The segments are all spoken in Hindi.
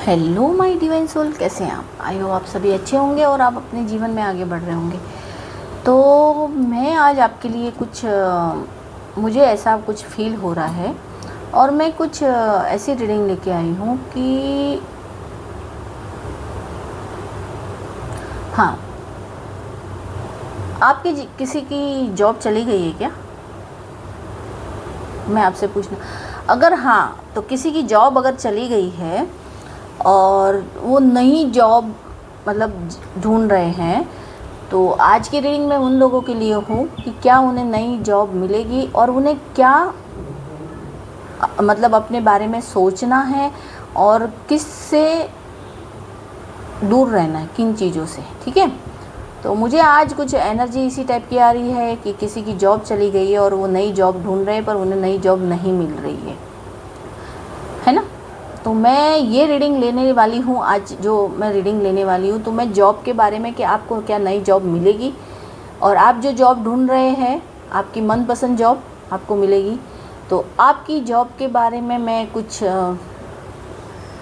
हेलो माय डिवाइन सोल, कैसे हैं आप? आई हो आप सभी अच्छे होंगे और आप अपने जीवन में आगे बढ़ रहे होंगे। तो मैं आज आपके लिए कुछ मुझे ऐसा कुछ फील हो रहा है और मैं कुछ ऐसी रीडिंग लेके आई हूँ कि हाँ, आपकी किसी की जॉब चली गई है क्या? मैं आपसे पूछना, अगर हाँ तो किसी की जॉब अगर चली गई है और वो नई जॉब मतलब ढूंढ रहे हैं, तो आज की रीडिंग में उन लोगों के लिए हूँ कि क्या उन्हें नई जॉब मिलेगी और उन्हें क्या मतलब अपने बारे में सोचना है और किससे दूर रहना है, किन चीज़ों से। ठीक है, तो मुझे आज कुछ एनर्जी इसी टाइप की आ रही है कि किसी की जॉब चली गई है और वो नई जॉब ढूंढ रहे हैं पर उन्हें नई जॉब नहीं मिल रही है ना। तो मैं ये रीडिंग लेने वाली हूँ आज, जो मैं रीडिंग लेने वाली हूँ तो मैं जॉब के बारे में कि आपको क्या नई जॉब मिलेगी और आप जो जॉब ढूंढ रहे हैं, आपकी मनपसंद जॉब आपको मिलेगी। तो आपकी जॉब के बारे में मैं कुछ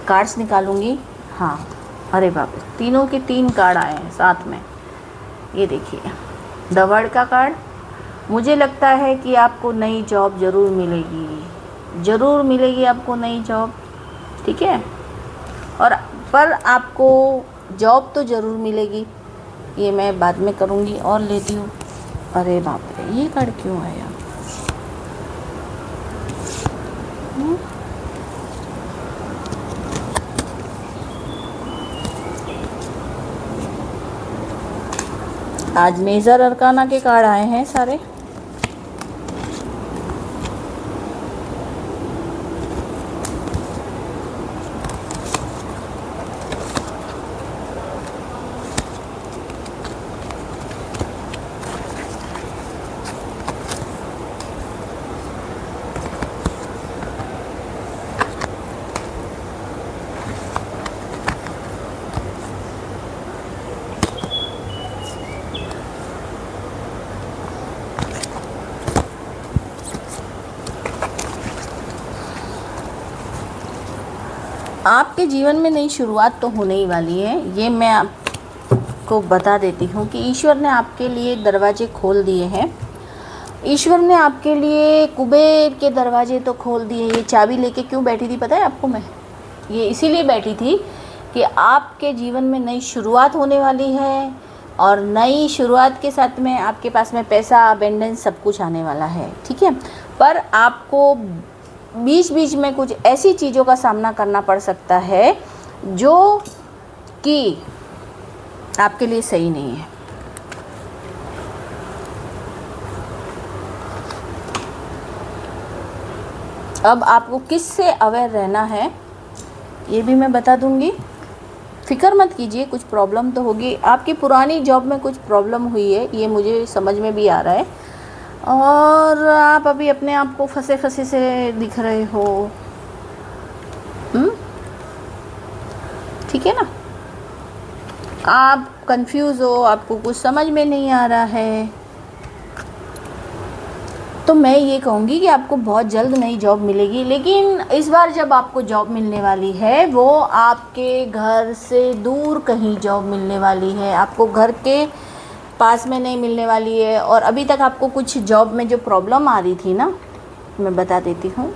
कार्ड्स निकालूंगी। हाँ, अरे बाप रे, तीनों के तीन कार्ड आए हैं साथ में। ये देखिए, द वर्ल्ड का कार्ड। मुझे लगता है कि आपको नई जॉब ज़रूर मिलेगी, ज़रूर मिलेगी आपको नई जॉब। ठीक है, और पर आपको जॉब तो ज़रूर मिलेगी, ये मैं बाद में करूँगी। और लेती हूँ, अरे बाप रे, ये कार्ड क्यों आया? आज मेजर अरकाना के कार्ड आए हैं सारे। आपके जीवन में नई शुरुआत तो होने ही वाली है, ये मैं आपको बता देती हूँ कि ईश्वर ने आपके लिए दरवाजे खोल दिए हैं। ईश्वर ने आपके लिए कुबेर के दरवाजे तो खोल दिए। ये चाबी लेके क्यों बैठी थी पता है आपको? मैं ये इसीलिए बैठी थी कि आपके जीवन में नई शुरुआत होने वाली है और नई शुरुआत के साथ में आपके पास में पैसा, अबेंडेंस, सब कुछ आने वाला है। ठीक है, पर आपको बीच बीच में कुछ ऐसी चीज़ों का सामना करना पड़ सकता है जो कि आपके लिए सही नहीं है। अब आपको किससे अवेयर रहना है ये भी मैं बता दूंगी। फिक्र मत कीजिए, कुछ प्रॉब्लम तो होगी। आपकी पुरानी जॉब में कुछ प्रॉब्लम हुई है, ये मुझे समझ में भी आ रहा है, और आप अभी अपने आप को फंसे फंसे से दिख रहे हो। ठीक है ना, आप कंफ्यूज हो, आपको कुछ समझ में नहीं आ रहा है, तो मैं ये कहूँगी कि आपको बहुत जल्द नई जॉब मिलेगी। लेकिन इस बार जब आपको जॉब मिलने वाली है वो आपके घर से दूर कहीं जॉब मिलने वाली है, आपको घर के पास में नहीं मिलने वाली है। और अभी तक आपको कुछ जॉब में जो प्रॉब्लम आ रही थी ना, मैं बता देती हूँ।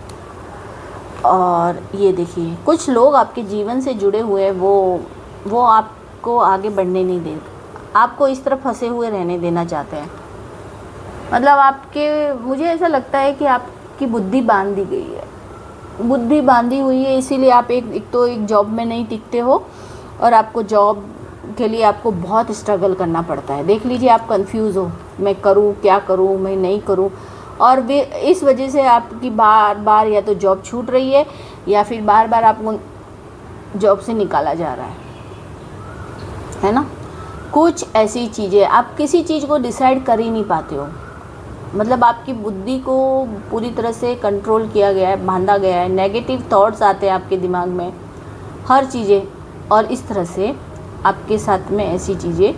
और ये देखिए, कुछ लोग आपके जीवन से जुड़े हुए वो आपको आगे बढ़ने नहीं दे, आपको इस तरह फंसे हुए रहने देना चाहते हैं। मतलब आपके, मुझे ऐसा लगता है कि आपकी बुद्धि बांध दी गई है, बुद्धि बांधी हुई है, इसीलिए आप एक तो एक जॉब में नहीं टिकते हो और आपको जॉब के लिए आपको बहुत स्ट्रगल करना पड़ता है। देख लीजिए, आप कंफ्यूज हो, मैं करूं क्या करूं, मैं नहीं करूं, और वे इस वजह से आपकी बार बार या तो जॉब छूट रही है या फिर बार बार आपको जॉब से निकाला जा रहा है ना। कुछ ऐसी चीज़ें, आप किसी चीज़ को डिसाइड कर ही नहीं पाते हो, मतलब आपकी बुद्धि को पूरी तरह से कंट्रोल किया गया है, बांधा गया है। नेगेटिव थॉट्स आते हैं आपके दिमाग में, हर चीज़ें, और इस तरह से आपके साथ में ऐसी चीज़ें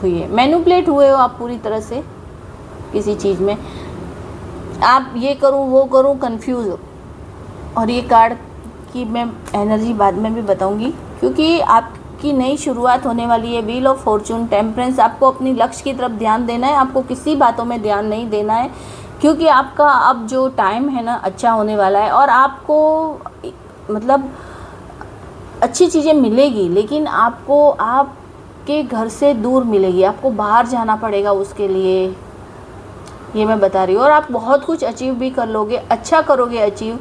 हुई है। मैनिपुलेट हुए हो आप पूरी तरह से किसी चीज़ में, आप ये करूँ वो करूँ, कंफ्यूज हो। और ये कार्ड की मैं एनर्जी बाद में भी बताऊंगी, क्योंकि आपकी नई शुरुआत होने वाली है। व्हील ऑफ फॉर्चून, टेम्परेंस, आपको अपनी लक्ष्य की तरफ ध्यान देना है, आपको किसी बातों में ध्यान नहीं देना है, क्योंकि आपका अब जो टाइम है ना अच्छा होने वाला है। और आपको मतलब अच्छी चीज़ें मिलेगी, लेकिन आपको आपके घर से दूर मिलेगी, आपको बाहर जाना पड़ेगा उसके लिए, ये मैं बता रही हूँ। और आप बहुत कुछ अचीव भी कर लोगे, अच्छा करोगे अचीव।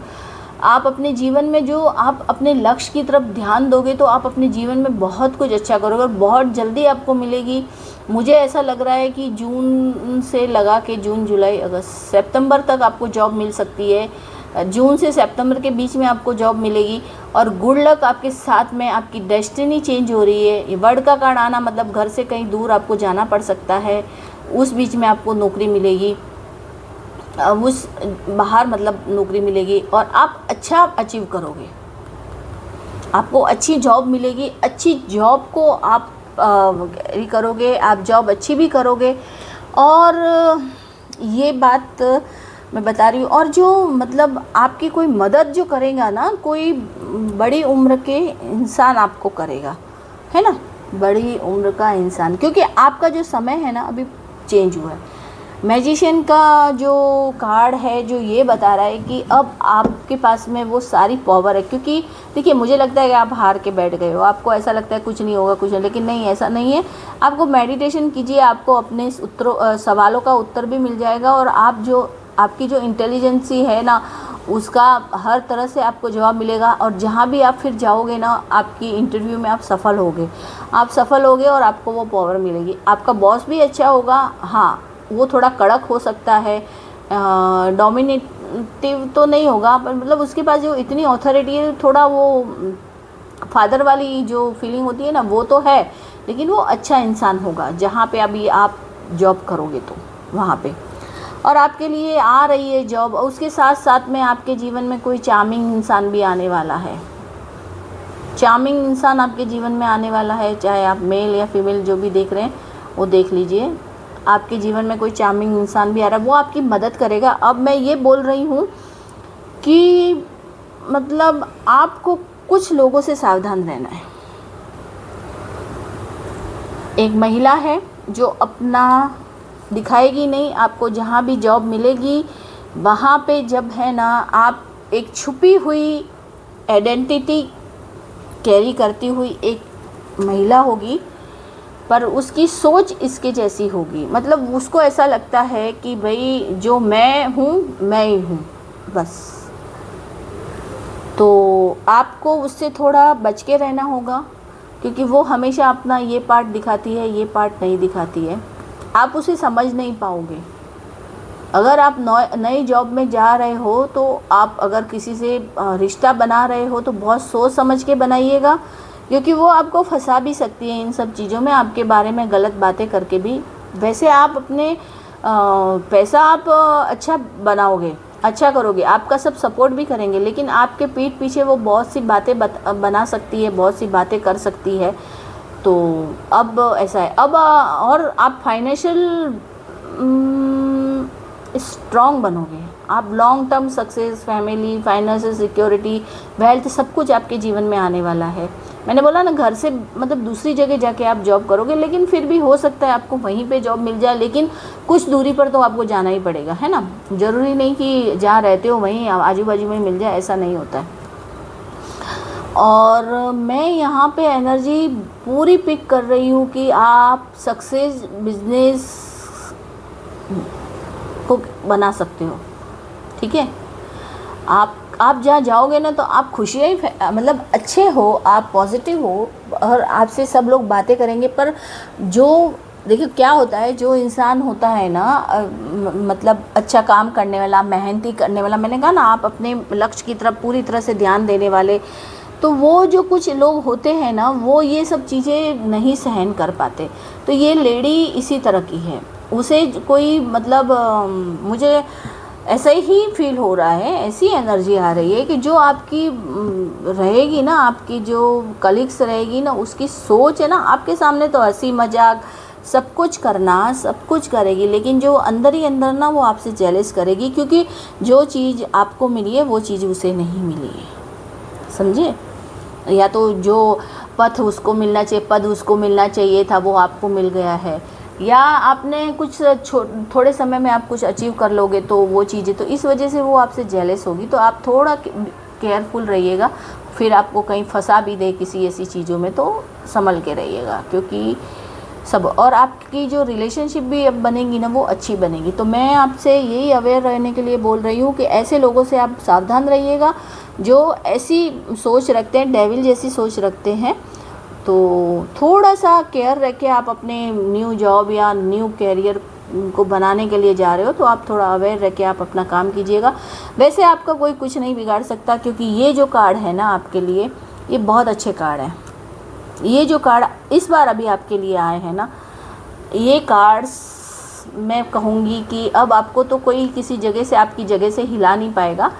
आप अपने जीवन में जो आप अपने लक्ष्य की तरफ ध्यान दोगे तो आप अपने जीवन में बहुत कुछ अच्छा करोगे और बहुत जल्दी आपको मिलेगी। मुझे ऐसा लग रहा है कि जून से लगा के जून, जुलाई, अगस्त, सितंबर तक आपको जॉब मिल सकती है। जून से सितंबर के बीच में आपको जॉब मिलेगी। और गुड लक आपके साथ में, आपकी डेस्टिनी चेंज हो रही है। ये वर्ड का कार्ड आना मतलब घर से कहीं दूर आपको जाना पड़ सकता है, उस बीच में आपको नौकरी मिलेगी, उस बाहर मतलब नौकरी मिलेगी और आप अच्छा अचीव करोगे, आपको अच्छी जॉब मिलेगी। अच्छी जॉब को आप करोगे, आप जॉब अच्छी भी करोगे। और ये बात मैं बता रही हूँ। और जो मतलब आपकी कोई मदद जो करेगा ना, कोई बड़ी उम्र के इंसान आपको करेगा, है ना, बड़ी उम्र का इंसान, क्योंकि आपका जो समय है ना अभी चेंज हुआ है। मैजिशियन का जो कार्ड है जो ये बता रहा है कि अब आपके पास में वो सारी पावर है। क्योंकि देखिए, मुझे लगता है कि आप हार के बैठ गए हो, आपको ऐसा लगता है कुछ नहीं होगा, कुछ नहीं, लेकिन नहीं, ऐसा नहीं है। आपको मेडिटेशन कीजिए, आपको अपने सवालों का उत्तर भी मिल जाएगा। और आपकी जो इंटेलिजेंसी है ना, उसका हर तरह से आपको जवाब मिलेगा। और जहाँ भी आप फिर जाओगे ना, आपकी इंटरव्यू में आप सफल होगे और आपको वो पावर मिलेगी। आपका बॉस भी अच्छा होगा, हाँ, वो थोड़ा कड़क हो सकता है, डोमिनेटिव तो नहीं होगा, पर मतलब उसके पास जो इतनी ऑथोरिटी है, थोड़ा वो फादर वाली जो फीलिंग होती है ना, वो तो है, लेकिन वो अच्छा इंसान होगा जहाँ पे अभी आप जॉब करोगे तो वहाँ पे। और आपके लिए आ रही है जॉब, और उसके साथ साथ में आपके जीवन में कोई चार्मिंग इंसान भी आने वाला है। चार्मिंग इंसान आपके जीवन में आने वाला है, चाहे आप मेल या फीमेल जो भी देख रहे हैं वो देख लीजिए। आपके जीवन में कोई चार्मिंग इंसान भी आ रहा है, वो आपकी मदद करेगा। अब मैं ये बोल रही हूँ कि मतलब आपको कुछ लोगों से सावधान रहना है। एक महिला है जो अपना दिखाएगी नहीं, आपको जहाँ भी जॉब मिलेगी वहाँ पे जब है ना, आप एक छुपी हुई आइडेंटिटी कैरी करती हुई एक महिला होगी, पर उसकी सोच इसके जैसी होगी। मतलब उसको ऐसा लगता है कि भाई जो मैं हूँ मैं ही हूँ बस। तो आपको उससे थोड़ा बच के रहना होगा, क्योंकि वो हमेशा अपना ये पार्ट दिखाती है, ये पार्ट नहीं दिखाती है। आप उसे समझ नहीं पाओगे। अगर आप नई जॉब में जा रहे हो तो आप अगर किसी से रिश्ता बना रहे हो तो बहुत सोच समझ के बनाइएगा, क्योंकि वो आपको फंसा भी सकती है इन सब चीज़ों में, आपके बारे में गलत बातें करके भी। वैसे आप अपने पैसा आप अच्छा बनाओगे, अच्छा करोगे, आपका सब सपोर्ट भी करेंगे, लेकिन आपके पीठ पीछे वो बहुत सी बातें बना सकती है, बहुत सी बातें कर सकती है। तो अब ऐसा है। अब और आप फाइनेंशियल स्ट्रॉन्ग बनोगे, आप long term success, family, financial security, wealth, सब कुछ आपके जीवन में आने वाला है। मैंने बोला ना, घर से मतलब दूसरी जगह जाके आप जॉब करोगे, लेकिन फिर भी हो सकता है आपको वहीं पे जॉब मिल जाए, लेकिन कुछ दूरी पर तो आपको जाना ही पड़ेगा, है ना। ज़रूरी नहीं कि जहाँ रहते हो वहीं आजू बाजू में मिल जाए, ऐसा नहीं होता है। और मैं यहाँ पे एनर्जी पूरी पिक कर रही हूँ कि आप सक्सेस बिजनेस को बना सकते हो, ठीक है। आप जहाँ जाओगे ना तो आप खुशियाँ ही मतलब अच्छे हो, आप पॉजिटिव हो और आपसे सब लोग बातें करेंगे। पर जो देखिए क्या होता है, जो इंसान होता है ना मतलब अच्छा काम करने वाला, मेहनती करने वाला, मैंने कहा ना आप अपने लक्ष्य की तरफ पूरी तरह से ध्यान देने वाले, तो वो जो कुछ लोग होते हैं ना, वो ये सब चीज़ें नहीं सहन कर पाते। तो ये लेडी इसी तरह की है, उसे कोई मतलब मुझे ऐसा ही फील हो रहा है, ऐसी एनर्जी आ रही है कि जो आपकी रहेगी ना, आपकी जो कलीग्स रहेगी ना, उसकी सोच है ना, आपके सामने तो हंसी मजाक सब कुछ करना, सब कुछ करेगी, लेकिन जो अंदर ही अंदर ना वो आपसे जेलस करेगी, क्योंकि जो चीज़ आपको मिली है वो चीज़ उसे नहीं मिली है। समझे। या तो जो पथ उसको मिलना चाहिए, पद उसको मिलना चाहिए था, वो आपको मिल गया है। या आपने कुछ थोड़े समय में आप कुछ अचीव कर लोगे तो वो चीज़ें, तो इस वजह से वो आपसे जेलस होगी। तो आप थोड़ा केयरफुल रहिएगा, फिर आपको कहीं फंसा भी दे किसी ऐसी चीज़ों में तो संभल के रहिएगा, क्योंकि सब। और आपकी जो रिलेशनशिप भी अब बनेगी ना वो अच्छी बनेगी। तो मैं आपसे यही अवेयर रहने के लिए बोल रही हूँ कि ऐसे लोगों से आप सावधान रहिएगा जो ऐसी सोच रखते हैं, डेविल जैसी सोच रखते हैं। तो थोड़ा सा केयर रख के आप अपने न्यू जॉब या न्यू कैरियर को बनाने के लिए जा रहे हो तो आप थोड़ा अवेयर रह के आप अपना काम कीजिएगा। वैसे आपका कोई कुछ नहीं बिगाड़ सकता, क्योंकि ये जो कार्ड है ना आपके लिए, ये बहुत अच्छे कार्ड हैं। ये जो कार्ड इस बार अभी आपके लिए आए हैं ना, ये कार्ड्स मैं कहूँगी कि अब आपको तो कोई किसी जगह से, आपकी जगह से हिला नहीं पाएगा।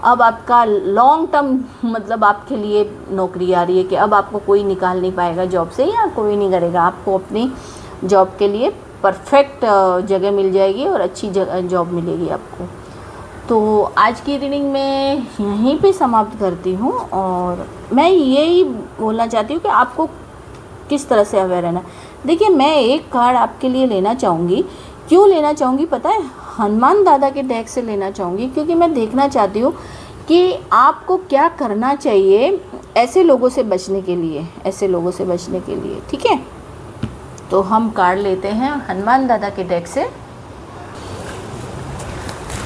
अब आपका लॉन्ग टर्म मतलब आपके लिए नौकरी आ रही है कि अब आपको कोई निकाल नहीं पाएगा जॉब से, या कोई नहीं करेगा। आपको अपनी जॉब के लिए परफेक्ट जगह मिल जाएगी और अच्छी जॉब मिलेगी आपको। तो आज की रीडिंग मैं यहीं पे समाप्त करती हूँ, और मैं यही बोलना चाहती हूँ कि आपको किस तरह से अवेयर रहना। देखिए, मैं एक कार्ड आपके लिए लेना चाहूँगी। क्यों लेना चाहूँगी पता है? हनुमान दादा के डेक से लेना चाहूँगी, क्योंकि मैं देखना चाहती हूँ कि आपको क्या करना चाहिए ऐसे लोगों से बचने के लिए, ऐसे लोगों से बचने के लिए। ठीक है, तो हम कार्ड लेते हैं हनुमान दादा के डेक से।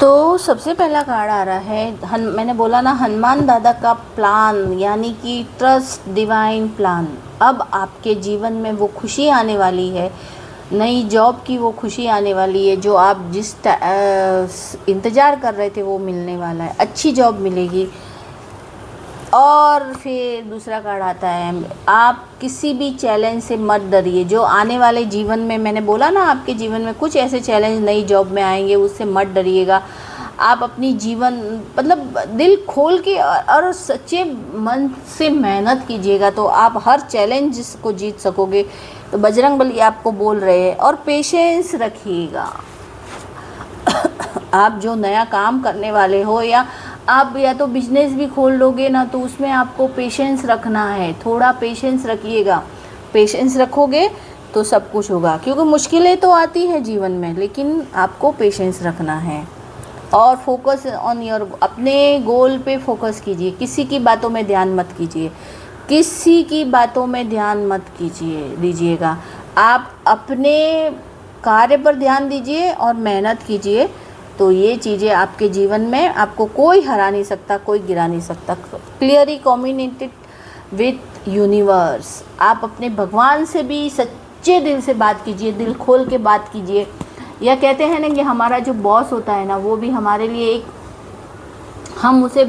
तो सबसे पहला कार्ड आ रहा है, मैंने बोला ना, हनुमान दादा का प्लान, यानी कि ट्रस्ट डिवाइन प्लान। अब आपके जीवन में वो खुशी आने वाली है, नई जॉब की वो खुशी आने वाली है। जो आप जिस इंतज़ार कर रहे थे वो मिलने वाला है, अच्छी जॉब मिलेगी। और फिर दूसरा कार्ड आता है, आप किसी भी चैलेंज से मत डरिए। जो आने वाले जीवन में, मैंने बोला ना, आपके जीवन में कुछ ऐसे चैलेंज नई जॉब में आएंगे, उससे मत डरिएगा। आप अपनी जीवन मतलब दिल खोल के और सच्चे मन से मेहनत कीजिएगा तो आप हर चैलेंज को जीत सकोगे। तो बजरंग बली आपको बोल रहे हैं, और पेशेंस रखिएगा। आप जो नया काम करने वाले हो, या आप या तो बिजनेस भी खोल लोगे ना, तो उसमें आपको पेशेंस रखना है। थोड़ा पेशेंस रखिएगा। पेशेंस रखोगे तो सब कुछ होगा, क्योंकि मुश्किलें तो आती हैं जीवन में, लेकिन आपको पेशेंस रखना है। और फोकस ऑन योर, अपने गोल पे फोकस कीजिए। किसी की बातों में ध्यान मत कीजिए, किसी की बातों में ध्यान मत दीजिएगा। आप अपने कार्य पर ध्यान दीजिए और मेहनत कीजिए। तो ये चीज़ें आपके जीवन में, आपको कोई हरा नहीं सकता, कोई गिरा नहीं सकता। Clearly communicate with universe. आप अपने भगवान से भी सच्चे दिल से बात कीजिए, दिल खोल के बात कीजिए। या कहते हैं ना कि हमारा जो बॉस होता है ना, वो भी हमारे लिए एक, हम उसे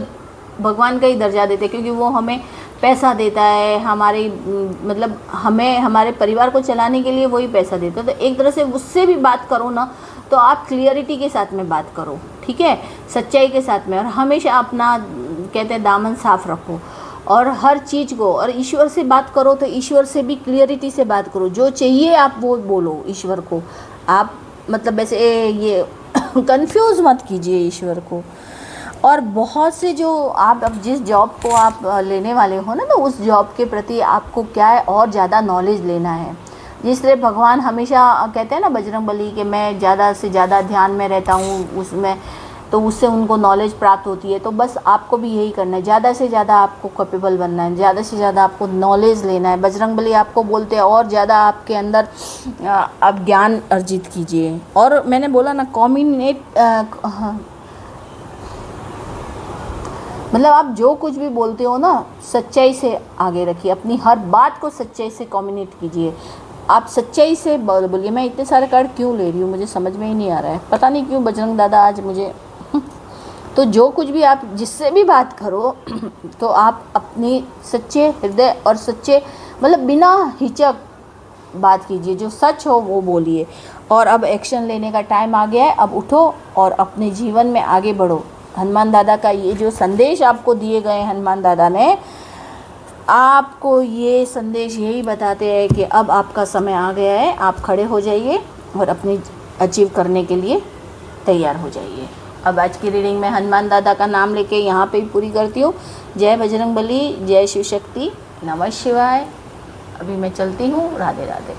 भगवान का ही दर्जा देते हैं, क्योंकि वो हमें पैसा देता है, हमारी मतलब हमें हमारे परिवार को चलाने के लिए वही पैसा देता है। तो एक तरह से उससे भी बात करो ना, तो आप क्लियरिटी के साथ में बात करो, ठीक है, सच्चाई के साथ में। और हमेशा अपना कहते हैं दामन साफ रखो, और हर चीज़ को, और ईश्वर से बात करो तो ईश्वर से भी क्लियरिटी से बात करो। जो चाहिए आप वो बोलो ईश्वर को। आप मतलब ऐसे ये कंफ्यूज मत कीजिए ईश्वर को। और बहुत से जो आप अब जिस जॉब को आप लेने वाले हो ना, तो उस जॉब के प्रति आपको क्या है, और ज़्यादा नॉलेज लेना है। जिससे भगवान हमेशा कहते हैं ना बजरंग बली के, मैं ज़्यादा से ज़्यादा ध्यान में रहता हूँ उसमें, तो उससे उनको नॉलेज प्राप्त होती है। तो बस आपको भी यही करना है, ज़्यादा से ज़्यादा आपको कैपेबल बनना है, ज़्यादा से ज़्यादा आपको नॉलेज लेना है। बजरंग बली आपको बोलते हैं और ज़्यादा आपके अंदर आप ज्ञान अर्जित कीजिए। और मैंने बोला ना, मतलब आप जो कुछ भी बोलते हो ना, सच्चाई से आगे रखिए। अपनी हर बात को सच्चाई से कम्युनिकेट कीजिए। आप सच्चाई से बोलिए। मैं इतने सारे कार्ड क्यों ले रही हूँ, मुझे समझ में ही नहीं आ रहा है, पता नहीं क्यों बजरंग दादा आज मुझे तो जो कुछ भी आप जिससे भी बात करो तो आप अपनी सच्चे हृदय और सच्चे मतलब बिना हिचक बात कीजिए। जो सच हो वो बोलिए। और अब एक्शन लेने का टाइम आ गया है। अब उठो और अपने जीवन में आगे बढ़ो। हनुमान दादा का ये जो संदेश आपको दिए गए, हनुमान दादा ने आपको ये संदेश यही बताते हैं कि अब आपका समय आ गया है। आप खड़े हो जाइए और अपनी अचीव करने के लिए तैयार हो जाइए। अब आज की रीडिंग में हनुमान दादा का नाम लेके यहाँ पे ही पूरी करती हूँ। जय बजरंग बली, जय शिव शक्ति, नमः शिवाय। अभी मैं चलती हूँ। राधे राधे।